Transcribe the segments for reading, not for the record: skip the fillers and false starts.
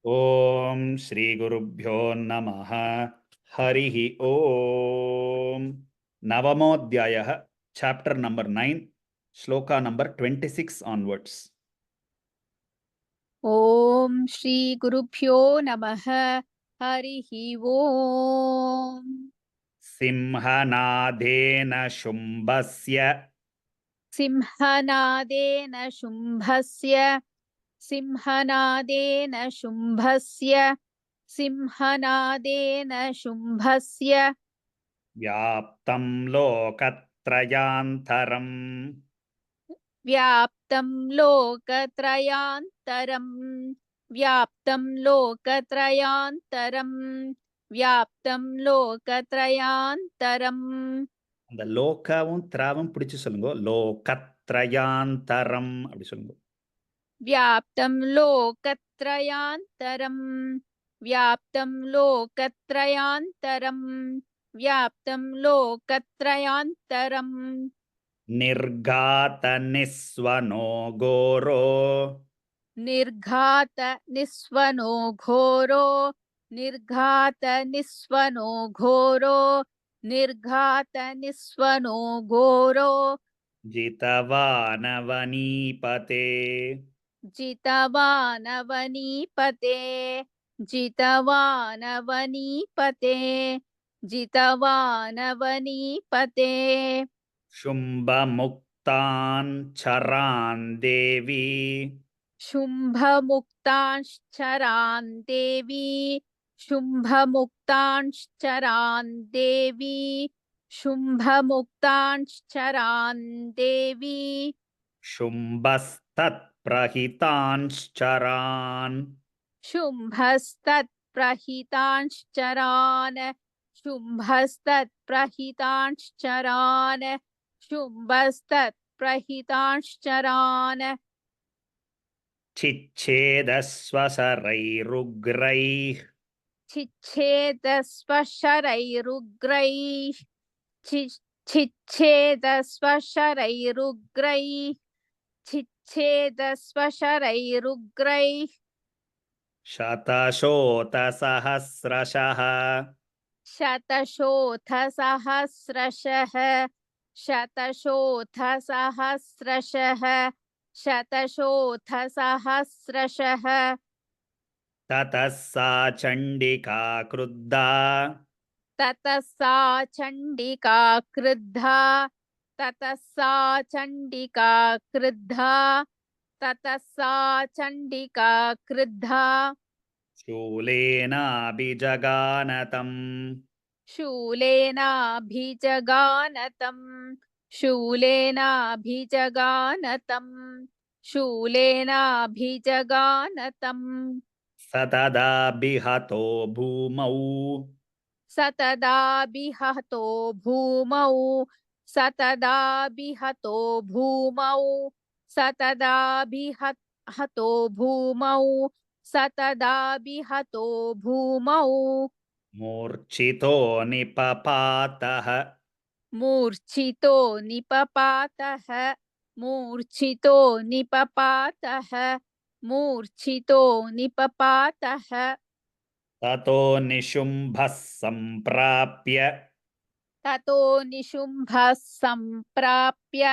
ಓಂ ಶ್ರೀ ಗುರುಭ್ಯೋ ನಮಃ. ಹರಿಃ ಓಂ. ನವಮೋಧ್ಯಾಯಃ, chapter number 9, ಶ್ಲೋಕ ನಂಬರ್ 26 ಆನ್ವರ್ಡ್ಸ್. ಓಂ ಶ್ರೀ ಗುರುಭ್ಯೋ ನಮಃ. ಹರಿಃ ಓಂ. ಸಿಂಹನಾದೇನ ಶುಂಭಸ್ಯ ಸಿಂಹನಾದೇನ ಶುಂಭಸ್ಯ ಸಿಂಹನಾದೇನ ಶುಂಭಸ್ಯ ಸಿಂಹನಾದೇನ ಶುಂಭಸ್ಯ ವ್ಯಾಪ್ತಂ ಲೋಕತ್ರಯಾಂತರಂ ವ್ಯಾಪ್ತಂ ಲೋಕತ್ರಯಾಂತರಂ ವ್ಯಾಪ್ತಂ ಲೋಕತ್ರಯಾಂತರಂ ವ್ಯಾಪ್ತಂ ಲೋಕತ್ರಯಾಂತರಂ. அந்த லோகவும் திராவும் பிடிச்சு சொல்லுங்க. லோகத்ரயாந்தரம் அப்படி சொல்லுங்க. व्याप्तं लोकत्रयान्तरं व्याप्तं लोकत्रयान्तरं व्याप्तं लोकत्रयान्तरं. ನಿರ್ಘಾತ ನಿಸ್ವನೋ ಘೋರೋ निर्घात निस्वनो घोरो निर्घात निस्वनो घोरो निर्घात निस्वनो घोरो जितवानवनीपते जितवानवनीपते जितवानवनीपते जितवानवनीपते. शुम्भमुक्तान् चरान् देवी शुम्भमुक्तांश्चरान् देवी शुम्भमुक्तांश्चरान् देवी शुम्भमुक्तांश्चरान् देवी शुम्भस्तत्प्रहितांश्चरान् शुम्भस्तत्प्रहितांश्चरान् शुम्भस्तत्प्रहितांश्चरान् शुम्भस्तत्प्रहितांश्चरान्. चिच्छेदस्वशरैरुग्रैः छिच्छेदस्वशरैरुग्रैः छिच्छेदस्वशरैरुग्रैः छिच्छेदस्वशरैरुग्रैः. शतशोतसहस्रशः शतशोथसहस्रशः शतशोथसहस्रशः शतशोथसहस्रशः. ततः सा चण्डिका क्रुद्धा ततः सा चण्डिका क्रुद्धा ततः सा चण्डिका क्रुद्धा ततः सा चण्डिका क्रुद्धा. शूलेनाभिजगानतम् शूलेनाभिजगानतम् शूलेनाभिजगानतम् शूलेनाभिजगानतम्. स तदा बिहतो भूमौ सतदा बिहतो भूमौ सतदा बिहतो भूमौ सतदा बिहतो भूमौ सतदा बिहतो भूमौ. मूर्छितो निपपातः मूर्छितो निपपातः मूर्छितो निपपातः मूर्छितो निपपातः. ततो निशुम्भः सम्प्राप्य ततो निशुम्भः सम्प्राप्य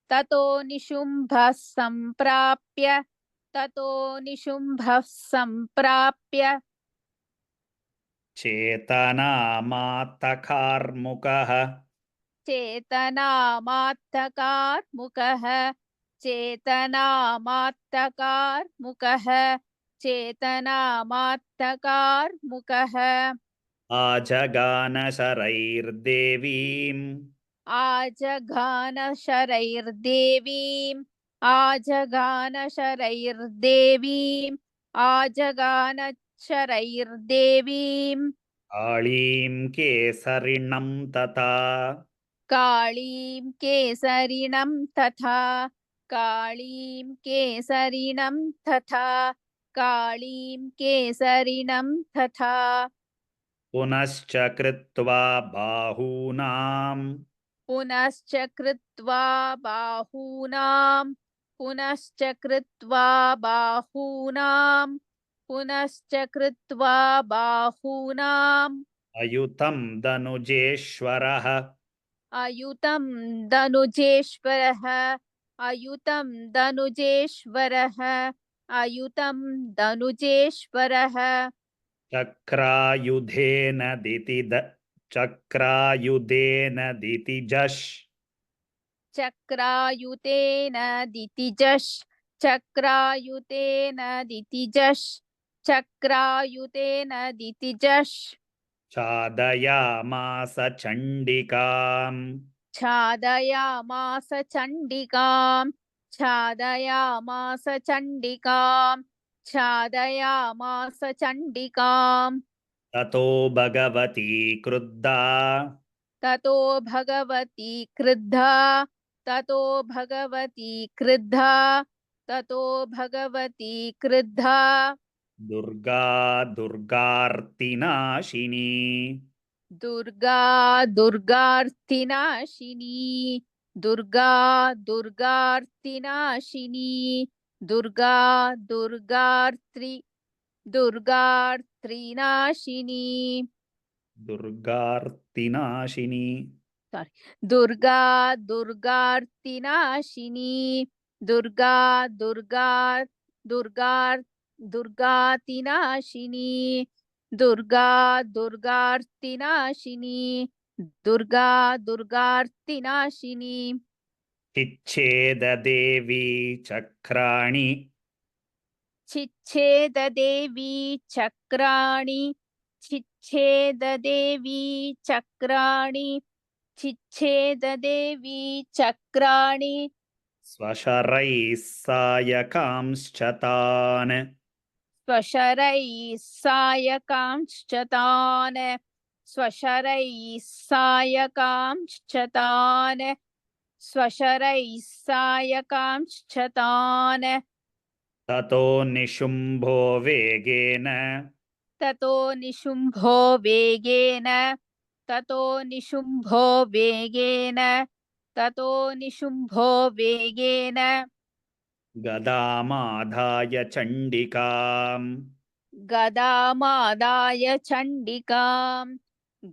ततो निशुम्भः सम्प्राप्य ततो निशुम्भः सम्प्राप्य. चेतनामात्तकार्मुकः चेतनामात्तकार्मुकः चेतनामात्तकार्मुकः चेतनामात्तकार्मुकः. आजगान शरैर्देवीम् आजगानशरैर्देवीम् आजगानशरैर्देवीम् आजगानशरैर्देवीम्. काळीं केसरिणं तथा काळीं केसरिणं तथा काळीं केसरिणं तथा काळीं केसरिणं तथा. पुनश्च कृत्वा बाहूनाम् पुनश्च कृत्वा बाहूनां पुनश्च कृत्वा बाहूनाम् पुनश्च कृत्वा बाहूनाम् अयुतं धनुजेश्वरः अयुतं धनुजेश्वरः अयुतं धनुजेश्वरः अयुतं धनुजेश्वरः चक्रायुधेन चक्रायुधेन दितिजश् चक्रायुतेन दितिजश् चक्रायुतेन दितिजश् चक्रायुतेन दितिजश् छादयामास चण्डिकाम् छादयामास चण्डिकाम् छादयामास चण्डिकाम् छादयामास चण्डिकाम् ततो भगवती क्रुद्धा ततो भगवती क्रुद्धा ततो भगवती क्रुद्धा ततो भगवती क्रुद्धा दुर्गा दुर्गार्तिनाशिनी दुर्गा दुर्गार्तिनाशिनी दुर्गा दुर्गार्तिनाशिनी दुर्गा दुर्गार्त्रिनाशिनी दुर्गार्तिनाशिनी sorry दुर्गा दुर्गार्तिनाशिनी दुर्गा दुर्गातिनाशिनी दुर्गा दुर्गार्तिनाशिनी दुर्गा दुर्गार्तिनाशिनी चिच्छेद देवी चक्राणि छिच्छेद देवी चक्राणि छिच्छेद देवी चक्राणि छिच्छेद देवी चक्राणि स्वशरैः सायकांश्च तान् स्वशरैः सायकांश्च तान् स्वशरैः सायकांश्च तान् स्वशरैः सायकांश्च तान् ततो निशुम्भो वेगेन ततो निशुम्भो वेगेन ततो निशुम्भो वेगेन ततो निशुम्भो वेगेन गदामाधाय चण्डिकाम् गदामादाय चण्डिकाम्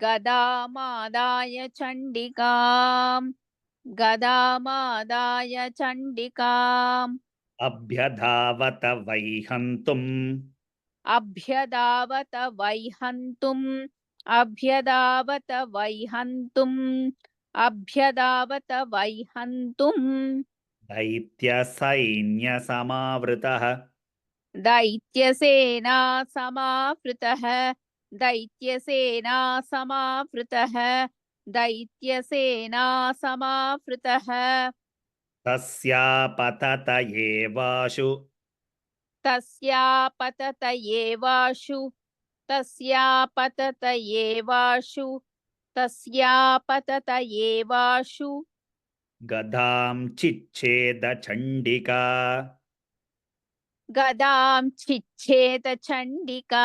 गदामादाय चण्डिकाम् गदामादाय चण्डिकाम् अभ्यधावत वैहन्तुम् अभ्यधावत वैहन्तुम् अभ्यधावत वैहन्तुम् अभ्यधावत वैहन्तुम् दैत्यसैन्यसमावृतः दैत्यसेना समावृतः दैत्यसेना समावृतः दैत्यसेना समावृतः तस्यापतत एवाशु तस्यापतत एवाशु तस्यापतत एवाशु तस्यापतत एवाशु गदां चिच्छेद चण्डिका गदां छिच्छेद चण्डिका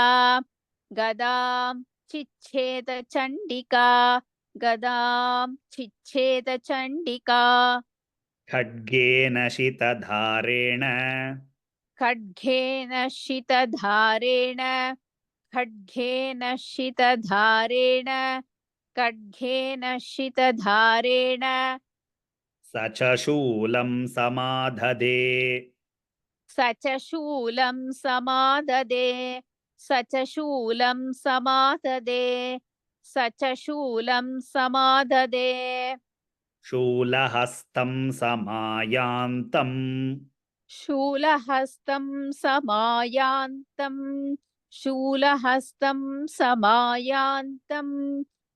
गदां छिच्छेद चण्डिका गदां छिच्छेद चण्डिका खड्गेन शितधारेण खड्गेन शितधारेण खड्गेन शितधारेण खड्गेन शितधारेण स च शूलं समाधदे स च शूलं समाददे स च शूलं समाददे स च शूलं समाददे शूलहस्तं समायान्तम् शूलहस्तं समायान्तं शूलहस्तं समायान्तं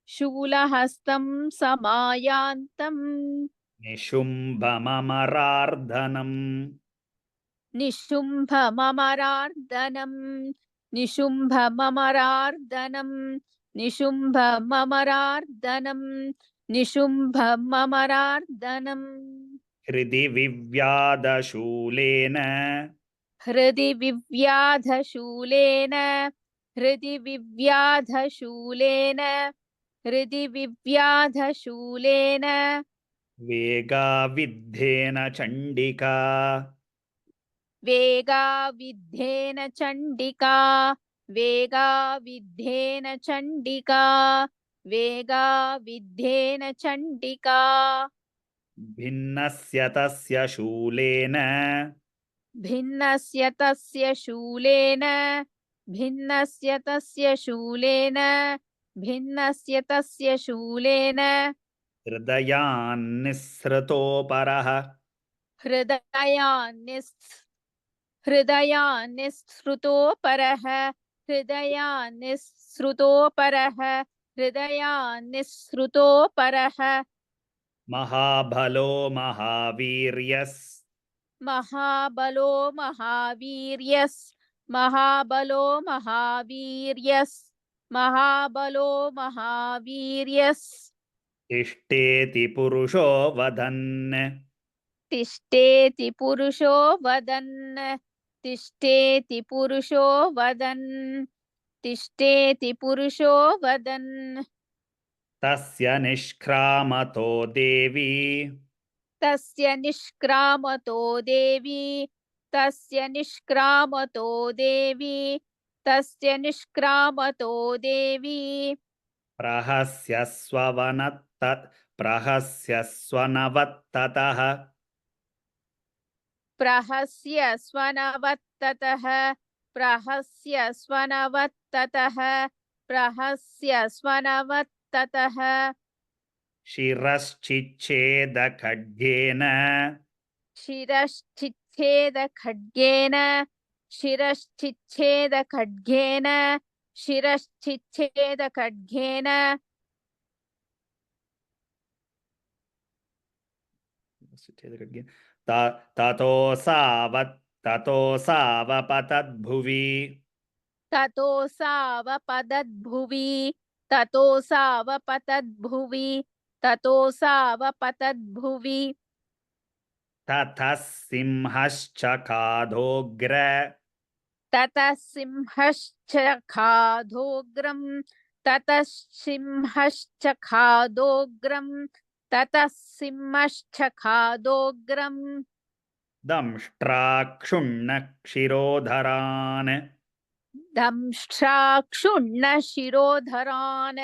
शूलहस्तं समायान्तम् निशुम्भममरार्धनम् निशुम्भममरार्दनं निशुम्भममरार्दनं निशुम्भममरार्दनं निशुम्भममरार्दनम् हृदि विव्याधशूलेन हृदि विव्याधशूलेन हृदि विव्याधशूलेन हृदि विव्याधशूलेन वेगाविद्धेन चण्डिका वेगाविद्धेन चण्डिका वेगाविद्धेन चण्डिका वेगाविद्धेन चण्डिका भिन्नस्य तस्य शूलेन भिन्नस्य तस्य शूलेन भिन्नस्य तस्य शूलेन भिन्नस्य तस्य शूलेन हृदयान्निःसृतोपरः हृदयान्निःसृतोपरः हृदयान्निःसृतोपरः हृदयान्निःसृतोपरः महाबलो महावीर्यस् महाबलो महावीर्यस् महाबलो महावीर्यस् महाबलो महावीर्यस् तिष्ठेति पुरुषो वदन् तिष्ठेति पुरुषो वदन् तिष्ठेति पुरुषो वदन् तिष्ठेति पुरुषो वदन् तस्य निष्क्रामतो देवी तस्य निष्क्रामतो देवी तस्य निष्क्रामतो देवी तस्य निष्क्रामतो देवी प्रहस्यस्वनवत्ततः प्रहस्य स्वनवत्ततः प्रहस्य स्वनवत्ततः प्रहस्य स्वनवत्ततः शिरश्चिच्छेदखड्गेन शिरश्चिच्छेदखड्गेन शिरश्चिच्छेदखड्गेन शिरश्चिच्छेदखड्गेन ततोऽसावपतद्भुवि ततोऽसावपतद्भुवि ततोऽसावपतद्भुवि ततोऽसावपतद्भुवि ततः सिंहश्चखादोग्र ततः सिंहश्च खादोग्रम् ततः सिंहश्च खादोग्रम् ततः सिंहश्च खादोग्रम् दंष्ट्राक्षुण्णक्षिरोधरान् दंष्ट्राक्षुण्णशिरोधरान्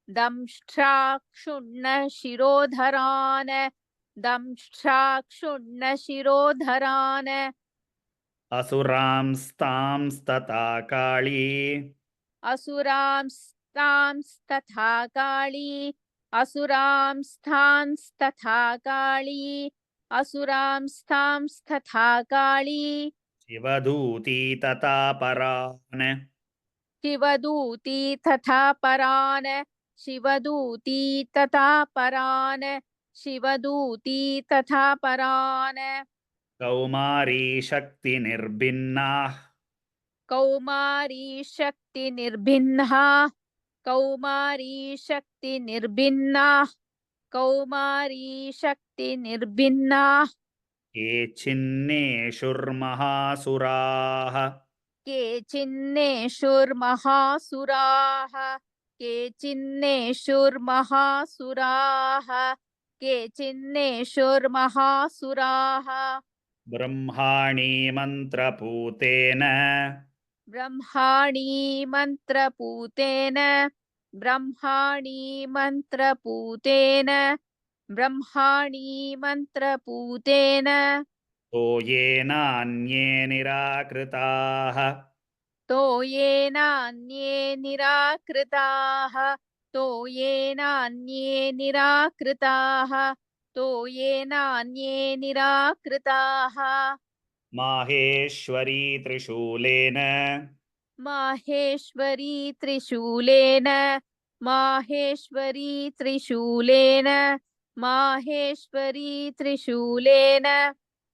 दंष्ट्राक्षुण्णशिरोधरान् दंष्ट्राक्षुण्णशिरोधरान् असुरांस्तांस्तथा काळी असुरांस्तांस्तथा काळी असुरांस्तांस्तथा काळी असुरांस्तांस्तथा काळी शिवदूती तथा परान् शिवदूती तथा परान् शिवदूती तथा परान् शिवदूती तथा परान् कौमारी शक्तिनिर्भिन्नाः कौमारी शक्तिनिर्भिन्नः कौमारी शक्तिनिर्भिन्नाः कौमारी शक्तिनिर्भिन्नाः केचिन्नेषुर्महासुराः केचिन्नेषुर्महासुराः केचिन्नेषुर्महासुराः केचिन्नेषुर्महासुराः ब्रह्माणि मन्त्रपूतेन ब्रह्माणि मन्त्रपूतेन ब्रह्माणि मन्त्रपूतेन ब्रह्माणि मन्त्रपूतेन तो येनान्ये निराकृताः तो येनान्ये निराकृताः तो येनान्ये निराकृताः तो येनान्ये निराकृताः माहेश्वरी त्रिशूलेन माहेश्वरी त्रिशूलेन माहेश्वरी त्रिशूलेन माहेश्वरी त्रिशूलेन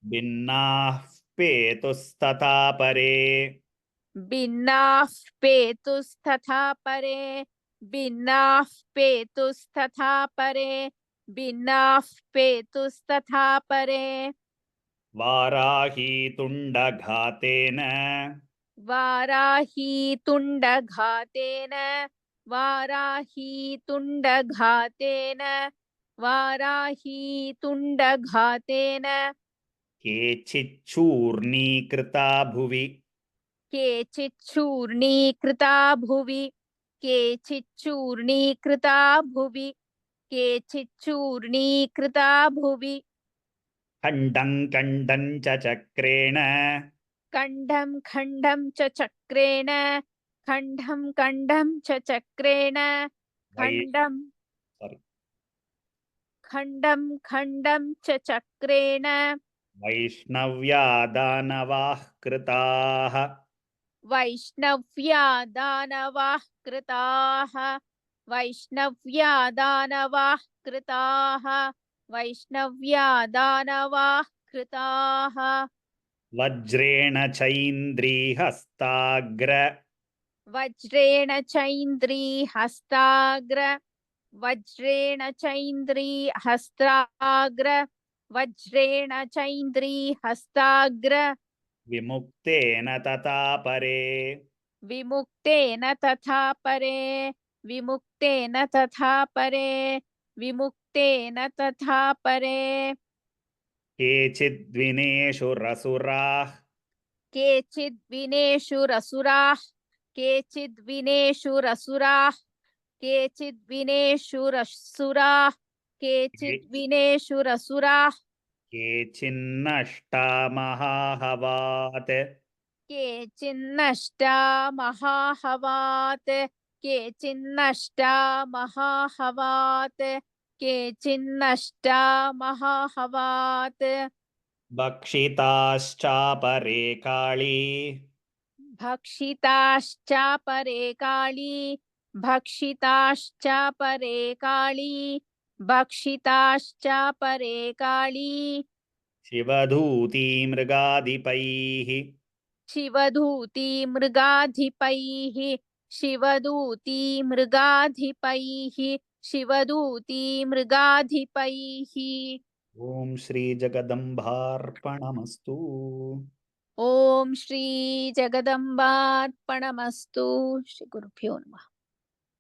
भिन्नाः पेतुस्तथा परे भिन्नाः पेतुस्तथा परे भिन्नाः पेतुस्तथा परे भिन्नाः पेतुस्तथा परे वाराही तुण्डघातेन वाराही तुण्डघातेन वाराही तुण्डघातेन वाराही तुण्डघातेन केचिच्छूर्णीकृता भुवि केचिच्छूर्णीकृता भुवि केचिच्छूर्णीकृता भुवि केचिच्छूर्णीकृता भुवि खण्डं खण्डं च चक्रेण खण्डं खण्डं च चक्रेण खण्डं खण्डं च चक्रेण वै खण्डं sorry खण्डं खण्डं च चक्रेण वैष्णव्या दानवाः कृताः वैष्णव्या दानवाः कृताः वैष्णव्या दानवाः कृताः वैष्णव्या दानवाः कृताः वज्रेण चैन्द्रीहस्ताग्र वज्रेण चैन्द्री हस्ताग्र वज्रेण चैन्द्री हस्ताग्र वज्रेण चैन्द्री हस्ताग्र विमुक्तेन तथा परे विमुक्तेन तथा परे विमुक्तेन तथा परे विमुक्तेन तथा परे केचिद्विनेषु रसुराः केचिद्विनेषु रसुराः केचिद्विनेषु रसुराः केचिद्विनेषु रसुराः केचिद्विनेषु रसुराः केचिन्नष्टा महाहवात् केचिन्नष्टा महाहवात् केचिन्नष्टा महाहवात् केचिन्नष्टा महाहवात् भक्षिताश्चापरे काळी भक्षिताश्चापरे काली भक्षिताश्चापरे काली भक्षिताश्चापरे काली शिवधूती मृगाधिपैः शिवधूती मृगाधिपैः शिवधूती मृगाधिपैः शिवधूती मृगाधिपैः ॐ श्रीजगदम्बार्पणमस्तु ॐ श्री जगदम्बार्पणमस्तु श्री गुरुभ्यो नमः।